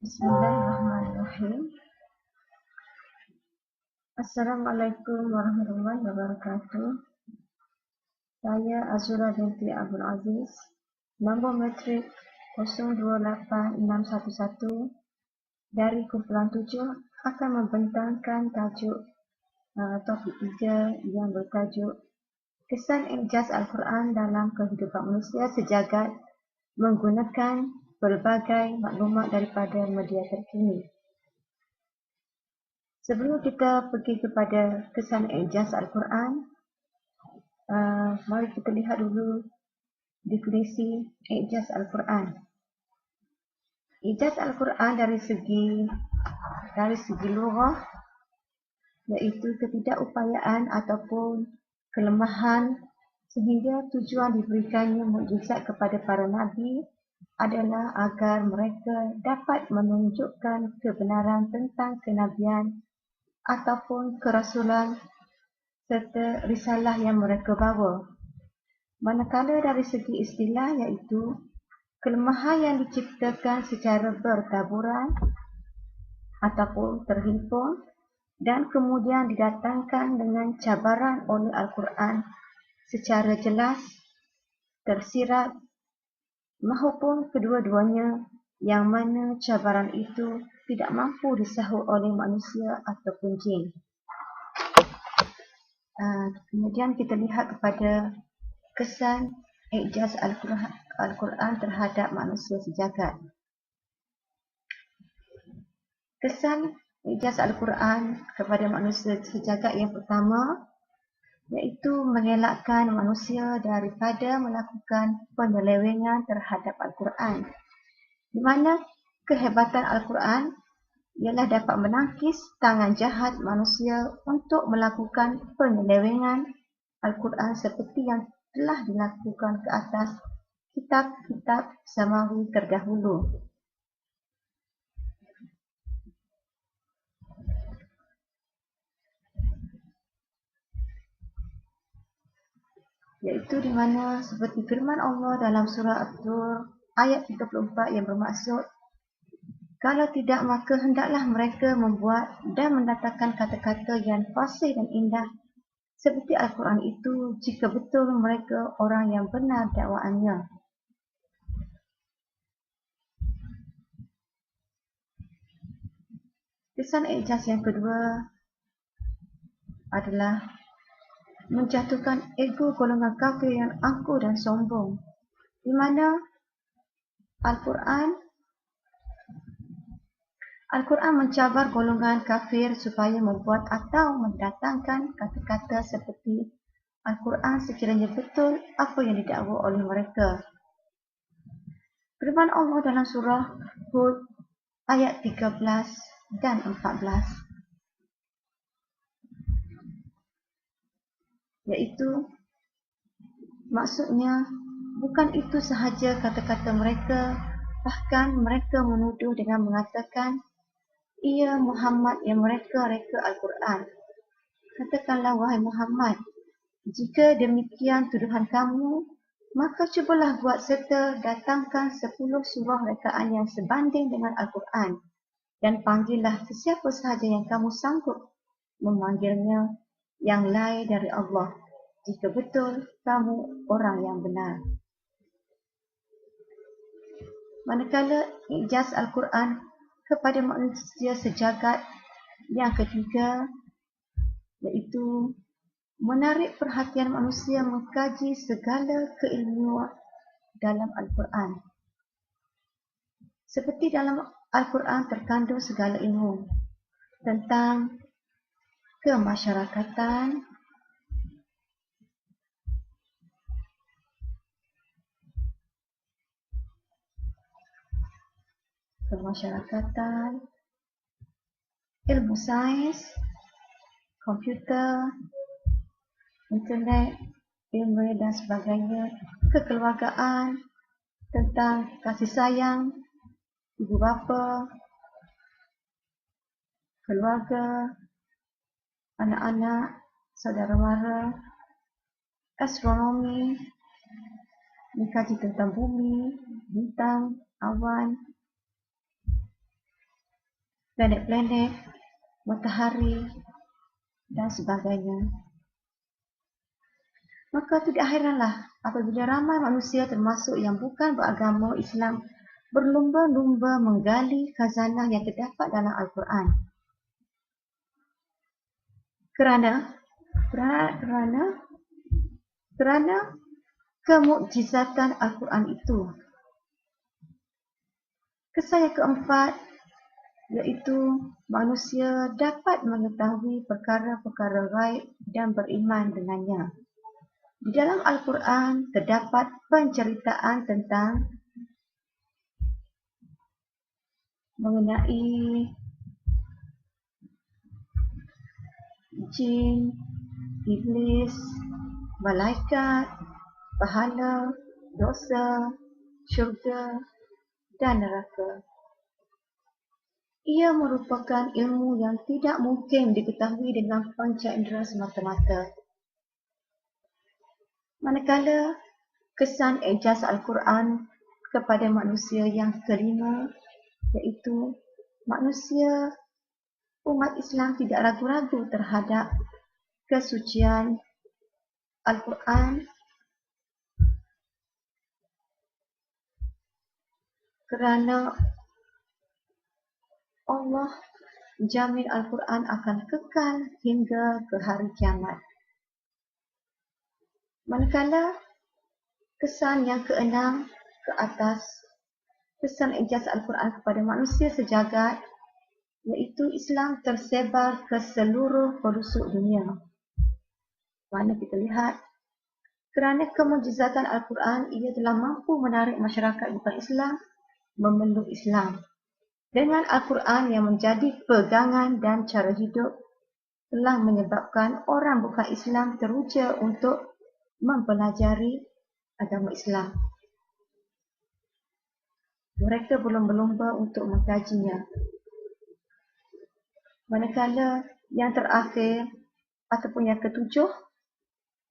Bismillahirrahmanirrahim. Assalamualaikum warahmatullahi wabarakatuh. Saya Azura binti Abdul Aziz. Nombor matrik 028611 dari kumpulan 7 akan membentangkan tajuk topik 3 yang bertajuk Kesan Ijaz Al-Quran dalam Kehidupan Manusia Sejagat menggunakan pelbagai maklumat daripada media terkini. Sebelum kita pergi kepada kesan ijaz Al-Quran, mari kita lihat dulu definisi ijaz Al-Quran. Ijaz Al-Quran dari segi lughah, iaitu ketidakupayaan ataupun kelemahan sehingga tujuan diberikannya mukjizat kepada para nabi adalah agar mereka dapat menunjukkan kebenaran tentang kenabian ataupun kerasulan serta risalah yang mereka bawa. Manakala dari segi istilah, iaitu kelemahan yang diciptakan secara bertaburan ataupun terhimpun dan kemudian didatangkan dengan cabaran oleh Al-Quran secara jelas, tersirat maupun kedua-duanya, yang mana cabaran itu tidak mampu disahut oleh manusia ataupun jin. Kemudian kita lihat kepada kesan ijaz Al-Quran terhadap manusia sejagat. Kesan ijaz Al-Quran kepada manusia sejagat yang pertama, iaitu mengelakkan manusia daripada melakukan penyelewengan terhadap Al-Quran, di mana kehebatan Al-Quran ialah dapat menangkis tangan jahat manusia untuk melakukan penyelewengan Al-Quran seperti yang telah dilakukan ke atas kitab-kitab samawi terdahulu. Iaitu di mana seperti firman Allah dalam surah At-Tur ayat 34 yang bermaksud, kalau tidak maka hendaklah mereka membuat dan mendatangkan kata-kata yang fasih dan indah seperti Al-Quran itu jika betul mereka orang yang benar dakwaannya. Kesan ijaz yang kedua adalah menjatuhkan ego golongan kafir yang angkuh dan sombong, di mana Al-Quran mencabar golongan kafir supaya membuat atau mendatangkan kata-kata seperti Al-Quran sekiranya betul apa yang didakwa oleh mereka. Firman Allah dalam surah Hud ayat 13 dan 14, iaitu maksudnya bukan itu sahaja kata-kata mereka, bahkan mereka menuduh dengan mengatakan, ia Muhammad yang mereka reka Al-Quran. Katakanlah wahai Muhammad, jika demikian tuduhan kamu, maka cubalah buat serta datangkan 10 surah rekaan yang sebanding dengan Al-Quran dan panggillah sesiapa sahaja yang kamu sanggup memanggilnya yang lain dari Allah, jika betul kamu orang yang benar. Manakala ijaz Al-Quran kepada manusia sejagat yang ketiga, iaitu menarik perhatian manusia mengkaji segala keilmuan dalam Al-Quran. Seperti dalam Al-Quran terkandung segala ilmu tentang kemasyarakatan, ilmu sains, komputer, internet, ilmu dan sebagainya, kekeluargaan, tentang kasih sayang, ibu bapa, keluarga, anak-anak, saudara mara, astronomi, mengkaji tentang bumi, bintang, awan, planet-planet, matahari, dan sebagainya. Maka tidak heranlah apabila ramai manusia termasuk yang bukan beragama Islam berlumba-lumba menggali khazanah yang terdapat dalam Al-Quran. Kerana kemukjizatan Al-Quran itu. Kesan yang keempat, iaitu manusia dapat mengetahui perkara-perkara gaib dan beriman dengannya. Di dalam Al-Quran terdapat penceritaan tentang mengenai jin, iblis, malaikat, pahala, dosa, syurga dan neraka. Ia merupakan ilmu yang tidak mungkin diketahui dengan panca indera semata-mata. Manakala kesan ijaz Al-Quran kepada manusia yang kelima, iaitu manusia umat Islam tidak ragu-ragu terhadap kesucian Al-Quran kerana Allah jamin Al-Quran akan kekal hingga ke hari kiamat. Manakala kesan yang keenam ke atas, kesan ijaz Al-Quran kepada manusia sejagat, iaitu Islam tersebar ke seluruh pelosok dunia. Mana kita lihat, kerana kemujizatan Al-Quran, ia telah mampu menarik masyarakat bukan Islam memeluk Islam. Dengan Al-Quran yang menjadi pegangan dan cara hidup, telah menyebabkan orang bukan Islam teruja untuk mempelajari agama Islam. Mereka belum berlomba untuk mengkajinya. Manakala yang terakhir ataupun yang ketujuh,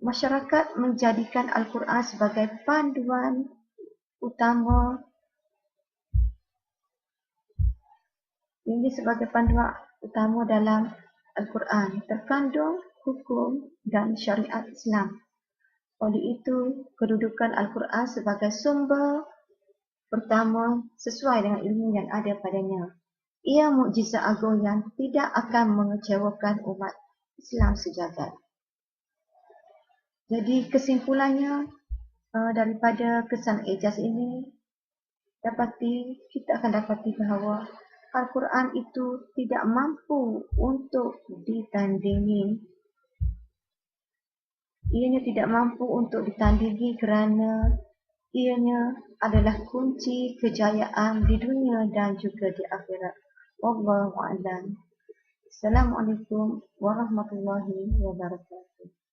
masyarakat menjadikan Al-Quran sebagai panduan utama. Ini sebagai panduan utama dalam Al-Quran. Terkandung hukum dan syariat Islam. Oleh itu, kedudukan Al-Quran sebagai sumber pertama sesuai dengan ilmu yang ada padanya. Ia mukjizat agung yang tidak akan mengecewakan umat Islam sejagat. Jadi kesimpulannya daripada kesan ijaz ini, kita akan dapati bahawa Al-Quran itu tidak mampu untuk ditandingi. Ianya tidak mampu untuk ditandingi kerana ianya adalah kunci kejayaan di dunia dan juga di akhirat. Wallahu a'lam. Assalamualaikum warahmatullahi wabarakatuh.